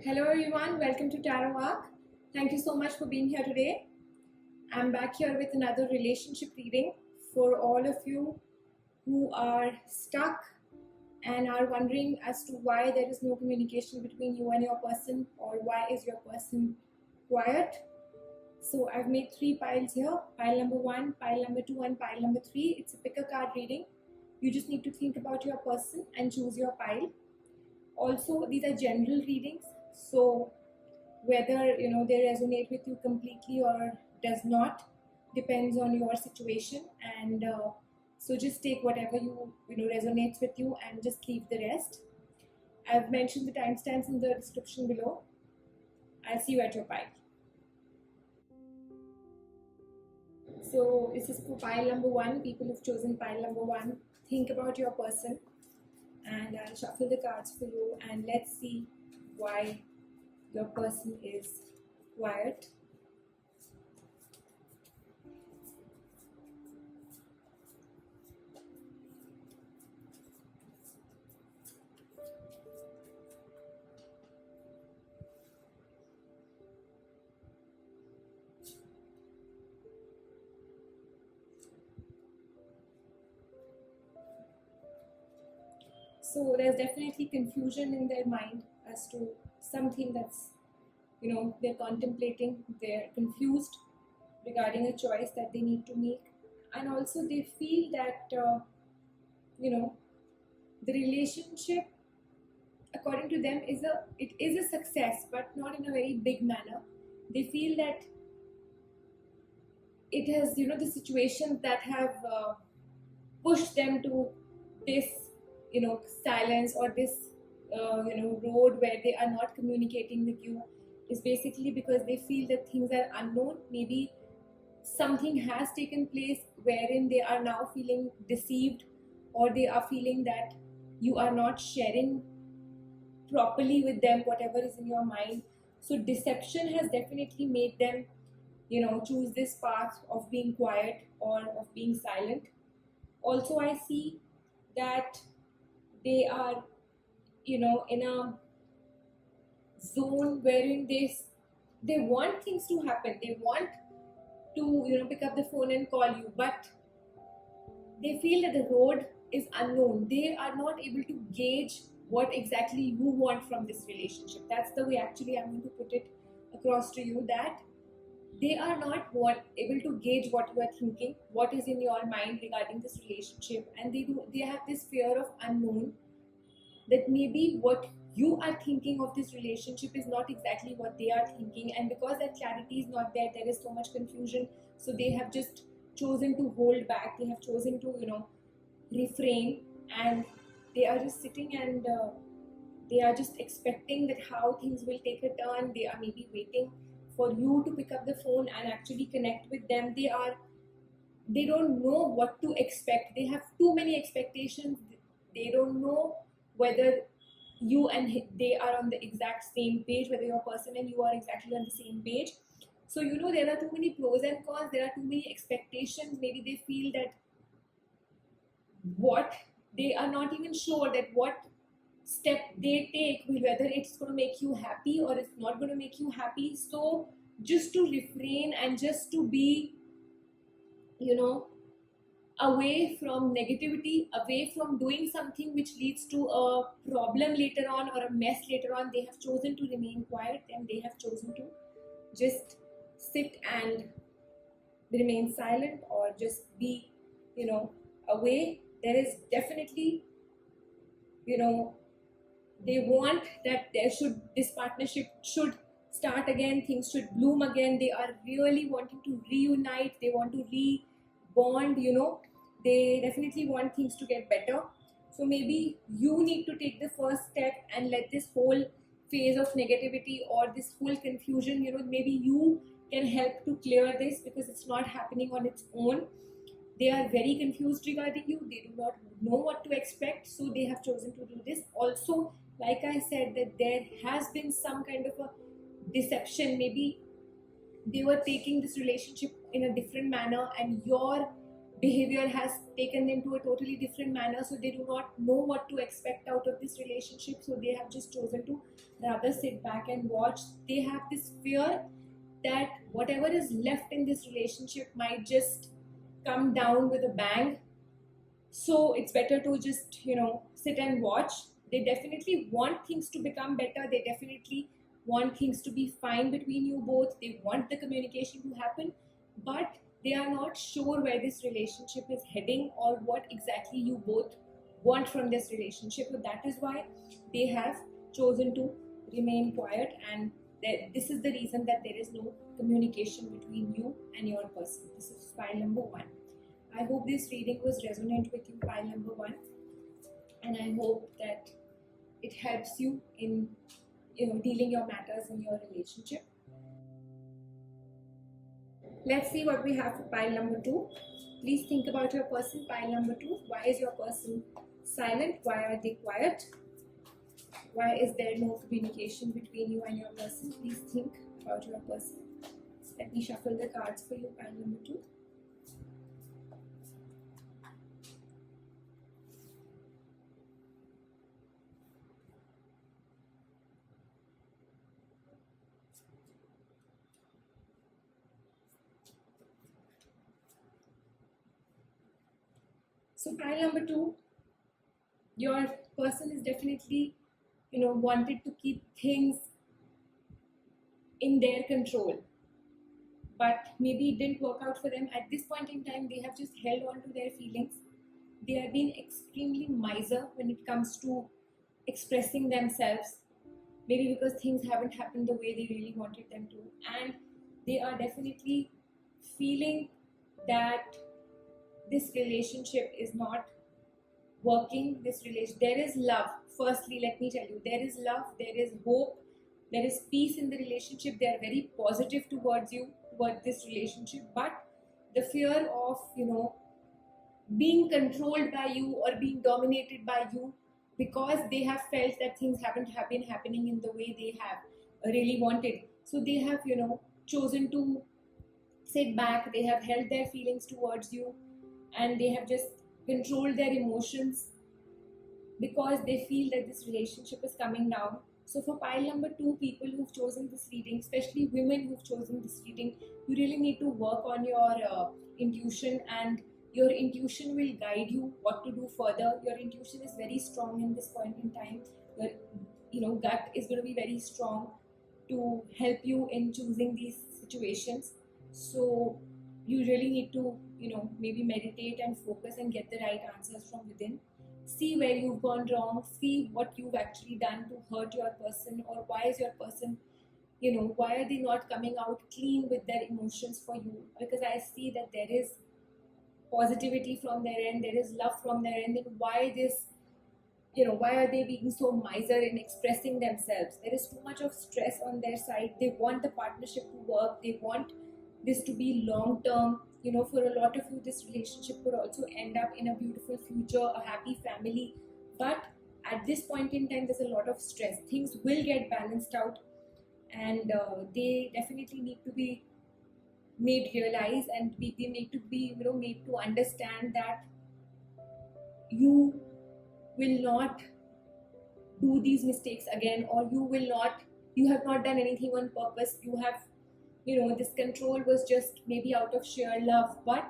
Hello everyone, welcome to Tarot Arc. Thank you so much for being here today. I'm back here with another relationship reading for all of you who are stuck and are wondering as to why there is no communication between you and your person, or why is your person quiet. So I've made 3 piles here, pile number 1, pile number 2 and pile number 3. It's a pick a card reading. You just need to think about your person and choose your pile. Also, these are general readings, so whether they resonate with you completely or does not depends on your situation, and so just take whatever resonates with you and just leave the rest. I've mentioned the timestamps in the description below. I'll see you at your pile. So this is for pile number 1. People who've chosen pile number 1, think about your person, and I'll shuffle the cards for you, and let's see why your person is quiet. So there's definitely confusion in their mind as to something that's, they're contemplating. They're confused regarding a choice that they need to make. And also they feel that, the relationship, according to them, it is a success, but not in a very big manner. They feel that it has, the situations that have pushed them to this, silence, or this, road where they are not communicating with you, is basically because they feel that things are unknown. Maybe something has taken place wherein they are now feeling deceived, or they are feeling that you are not sharing properly with them whatever is in your mind. So deception has definitely made them, choose this path of being quiet or of being silent. Also, I see that they are, in a zone wherein they want things to happen. They want to, pick up the phone and call you, but they feel that the road is unknown. They are not able to gauge what exactly you want from this relationship. That's the way actually I'm going to put it across to you, that they are not able to gauge what you are thinking, what is in your mind regarding this relationship, and they have this fear of unknown, that maybe what you are thinking of this relationship is not exactly what they are thinking, and because that clarity is not there, there is so much confusion. So they have just chosen to hold back. They have chosen to refrain, and they are just sitting, and they are just expecting that how things will take a turn. They are maybe waiting for you to pick up the phone and actually connect with them. They don't know what to expect. They have too many expectations. They don't know whether you and they are on the exact same page, whether your person and you are exactly on the same page. So there are too many pros and cons. There are too many expectations. Maybe they feel that what they are not even sure that what step they take will, whether it's going to make you happy or it's not going to make you happy. So just to refrain and just to be, away from negativity, away from doing something which leads to a problem later on or a mess later on, they have chosen to remain quiet, and they have chosen to just sit and remain silent, or just be, away. There is definitely, they want that this partnership should start again, things should bloom again. They are really wanting to reunite. They want to rebond. They definitely want things to get better. So maybe you need to take the first step and let this whole phase of negativity or this whole confusion, maybe you can help to clear this, because it's not happening on its own. They are very confused regarding you. They do not know what to expect, so they have chosen to do this. Also, like I said, that there has been some kind of a deception. Maybe they were taking this relationship in a different manner, and your behavior has taken them to a totally different manner, so they do not know what to expect out of this relationship, so they have just chosen to rather sit back and watch. They have this fear that whatever is left in this relationship might just come down with a bang, so it's better to just sit and watch. They definitely want things to become better, they definitely want things to be fine between you both, they want the communication to happen, but they are not sure where this relationship is heading or what exactly you both want from this relationship. So that is why they have chosen to remain quiet, and this is the reason that there is no communication between you and your person. This is file number 1. I hope this reading was resonant with you, pile number 1, and I hope that it helps you in dealing your matters in your relationship. Let's see what we have for pile number 2. Please think about your person, pile number 2. Why is your person silent? Why are they quiet? Why is there no communication between you and your person? Please think about your person. Let me shuffle the cards for you, pile number 2. So pile number 2, your person is definitely, wanted to keep things in their control, but maybe it didn't work out for them. At this point in time, they have just held on to their feelings. They are being extremely miser when it comes to expressing themselves, maybe because things haven't happened the way they really wanted them to, and they are definitely feeling that this relationship is not working. There is love. Firstly, let me tell you, there is love, there is hope, there is peace in the relationship. They are very positive towards you, towards this relationship, but the fear of being controlled by you or being dominated by you, because they have felt that things haven't been happening in the way they have really wanted, so they have chosen to sit back. They have held their feelings towards you, and they have just controlled their emotions because they feel that this relationship is coming down. So for pile number 2, people who've chosen this reading, especially women who've chosen this reading, you really need to work on your intuition, and your intuition will guide you what to do further. Your intuition is very strong in this point in time. Your gut is going to be very strong to help you in choosing these situations. So you really need to maybe meditate and focus and get the right answers from within. See where you've gone wrong, see what you've actually done to hurt your person, or why is your person, why are they not coming out clean with their emotions for you? Because I see that there is positivity from their end, there is love from their end, then why this, why are they being so miser in expressing themselves? There is too much of stress on their side. They want the partnership to work, they want this to be long term. For a lot of you, this relationship could also end up in a beautiful future, a happy family, but at this point in time there's a lot of stress. Things will get balanced out, and they definitely need to be made realize, and they need to be made to understand that you will not do these mistakes again, or you have not done anything on purpose. You have this control was just maybe out of sheer love, but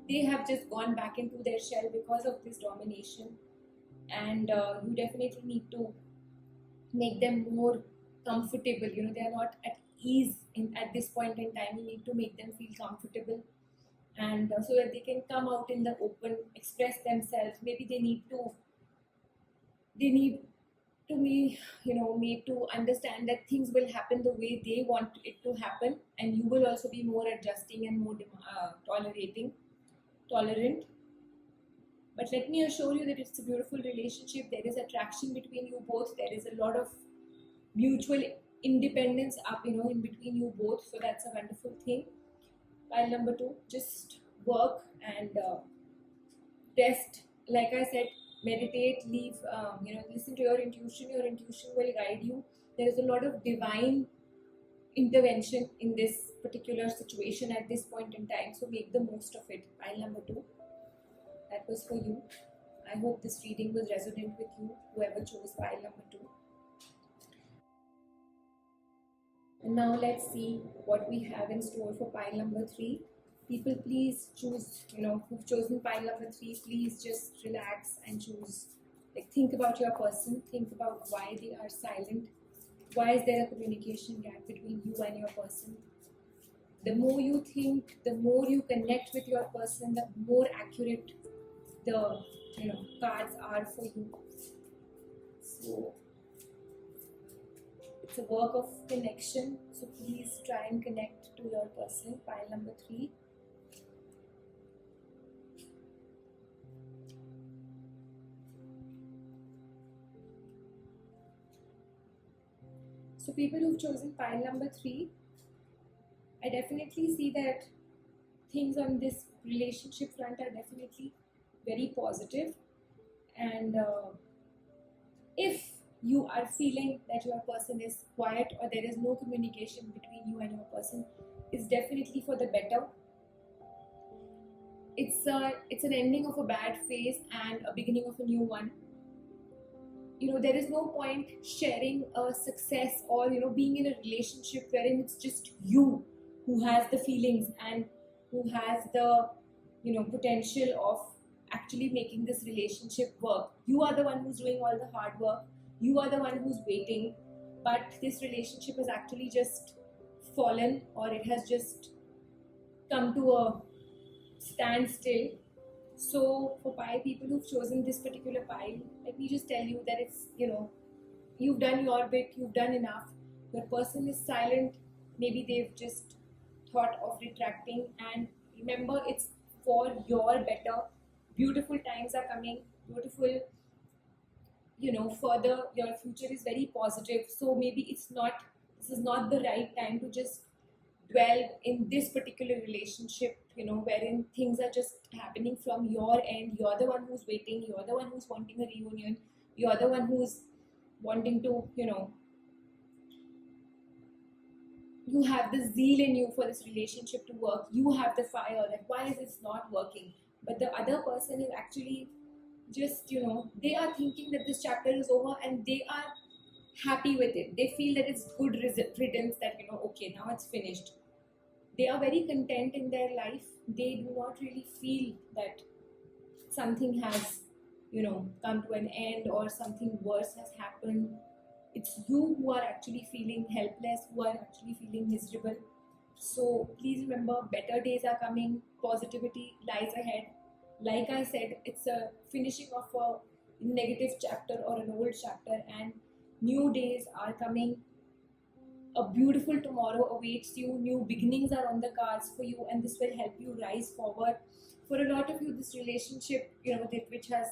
they have just gone back into their shell because of this domination, and you definitely need to make them more comfortable. They are not at ease at this point in time. You need to make them feel comfortable, and so that they can come out in the open, express themselves. Maybe they need to be made to understand that things will happen the way they want it to happen, and you will also be more adjusting and more tolerant. But let me assure you that it's a beautiful relationship. There is attraction between you both. There is a lot of mutual independence up in between you both, so that's a wonderful thing. Pile number 2, just work and test. Like I said, meditate, listen to your intuition. Your intuition will guide you. There is a lot of divine intervention in this particular situation at this point in time, so make the most of it. Pile number 2. that was for you. I hope this reading was resonant with you, whoever chose pile number 2. And now let's see what we have in store for pile number 3. People, please choose, who've chosen pile number 3, please just relax and choose. Like, think about your person, think about why they are silent. Why is there a communication gap between you and your person? The more you think, the more you connect with your person, the more accurate the cards are for you. So it's a work of connection. So please try and connect to your person. Pile number 3. So people who've chosen pile number 3, I definitely see that things on this relationship front are definitely very positive. And if you are feeling that your person is quiet or there is no communication between you and your person, it's definitely for the better. It's an ending of a bad phase and a beginning of a new one. There is no point sharing a success or being in a relationship wherein it's just you who has the feelings and who has the potential of actually making this relationship work. You are the one who's doing all the hard work, you are the one who's waiting, but this relationship has actually just fallen, or it has just come to a standstill. So for pile people who've chosen this particular pile, let me just tell you that it's you've done your bit, you've done enough. Your person is silent, maybe they've just thought of retracting, and remember, it's for your better. Beautiful times are coming, beautiful, further, your future is very positive. So maybe this is not the right time to just dwell in this particular relationship, wherein things are just happening from your end. You're the one who's waiting, you're the one who's wanting a reunion, you're the one who's wanting to, you have the zeal in you for this relationship to work. You have the fire that why is this not working? But the other person is actually just, they are thinking that this chapter is over and they are happy with it. They feel that it's good riddance, that, okay, now it's finished. They are very content in their life. They do not really feel that something has, come to an end or something worse has happened. It's you who are actually feeling helpless, who are actually feeling miserable. So please remember, better days are coming, positivity lies ahead. Like I said, it's a finishing of a negative chapter or an old chapter, and new days are coming. A beautiful tomorrow awaits you. New beginnings are on the cards for you, and this will help you rise forward. For a lot of you, this relationship, which has,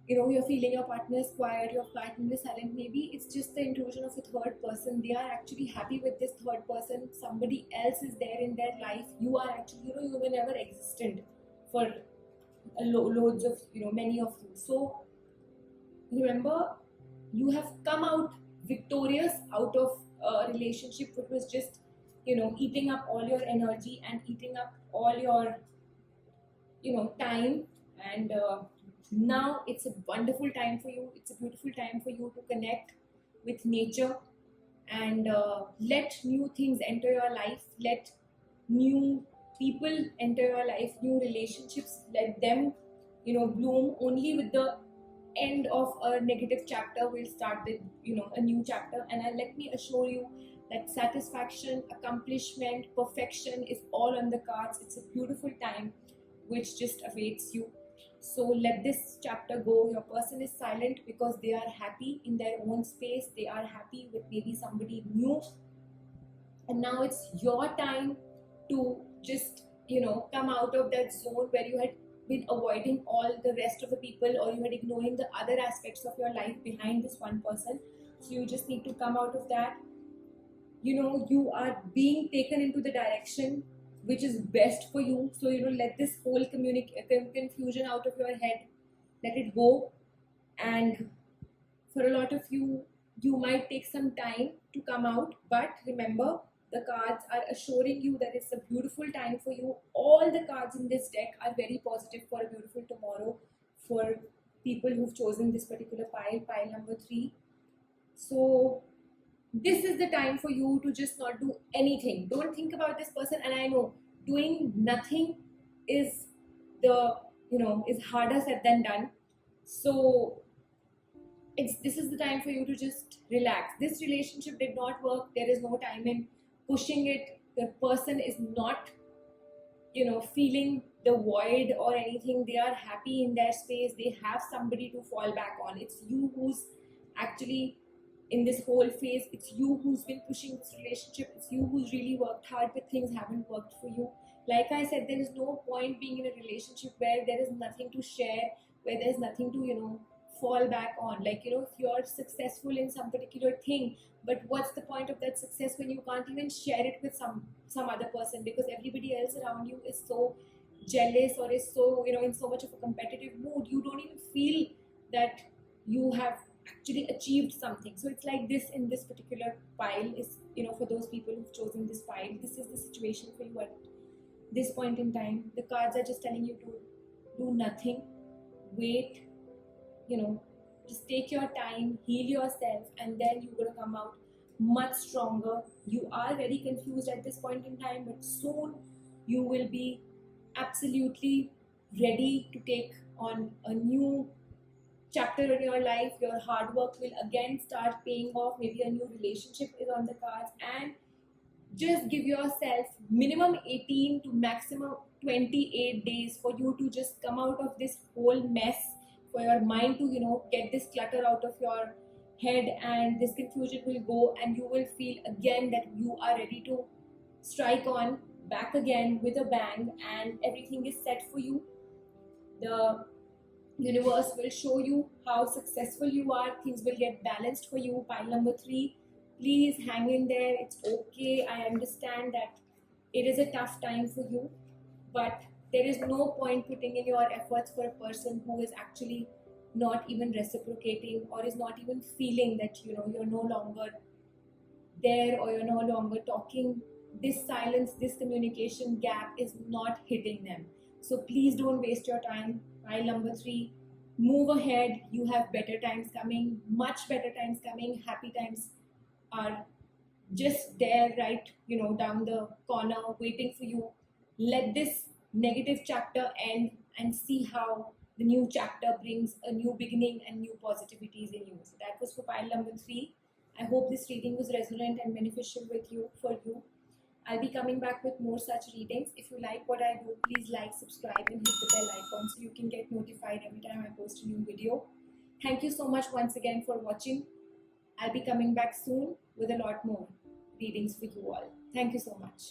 you're feeling your partner is quiet, your partner is silent. Maybe it's just the intrusion of a third person. They are actually happy with this third person. Somebody else is there in their life. You are actually, you were never existent for loads of, many of you. So remember, you have come out victorious out of a relationship which was just, eating up all your energy and eating up all your, time. And now it's a wonderful time for you. It's a beautiful time for you to connect with nature and let new things enter your life. Let new people enter your life, new relationships, let them, bloom. Only with the end of a negative chapter will start the, a new chapter. And let me assure you that satisfaction, accomplishment, perfection is all on the cards. It's a beautiful time which just awaits you. So let this chapter go. Your person is silent because they are happy in their own space. They are happy with maybe somebody new, and now it's your time to just, come out of that zone where you had been avoiding all the rest of the people, or you had ignoring the other aspects of your life behind this one person. So you just need to come out of that. You are being taken into the direction which is best for you. So let this whole confusion out of your head, let it go. And for a lot of you, you might take some time to come out, but remember, The cards are assuring you that it's a beautiful time for you. All the cards in this deck are very positive for a beautiful tomorrow for people who've chosen this particular pile number 3. So this is the time for you to just not do anything. Don't think about this person. And I know doing nothing is is harder said than done. So this is the time for you to just relax. This relationship did not work. There is no time in pushing it. The person is not feeling the void or anything. They are happy in their space. They have somebody to fall back on. It's you who's actually in this whole phase. It's you who's been pushing this relationship. It's you who's really worked hard, but things haven't worked for you. Like I said, there is no point being in a relationship where there is nothing to share, where there's nothing to fall back on. Like if you're successful in some particular thing, but what's the point of that success when you can't even share it with some other person, because everybody else around you is so jealous or is so in so much of a competitive mood. You don't even feel that you have actually achieved something. So it's like this in this particular pile is for those people who've chosen this pile, this is the situation for you at this point in time. The cards are just telling you to do nothing, wait, just take your time, heal yourself, and then you're going to come out much stronger. You are very confused at this point in time, but soon you will be absolutely ready to take on a new chapter in your life. Your hard work will again start paying off. Maybe a new relationship is on the cards, and just give yourself minimum 18 to maximum 28 days for you to just come out of this whole mess, for your mind to get this clutter out of your head, and this confusion will go, and you will feel again that you are ready to strike on back again with a bang, and everything is set for you. The universe will show you how successful you are. Things will get balanced for you. Pile number 3, please hang in there. It's okay. I understand that it is a tough time for you, but there is no point putting in your efforts for a person who is actually not even reciprocating, or is not even feeling that you're no longer there, or you're no longer talking. This silence, this communication gap is not hitting them. So please don't waste your time. Pile number 3, move ahead. You have better times coming, much better times coming. Happy times are just there, right down the corner, waiting for you. Let this negative chapter end and see how the new chapter brings a new beginning and new positivities in you. So that was for pile number 3. I hope this reading was resonant and beneficial for you. I'll be coming back with more such readings. If you like what I do, please like, subscribe, and hit the bell icon so you can get notified every time I post a new video. Thank you so much once again for watching. I'll be coming back soon with a lot more readings for you all. Thank you so much.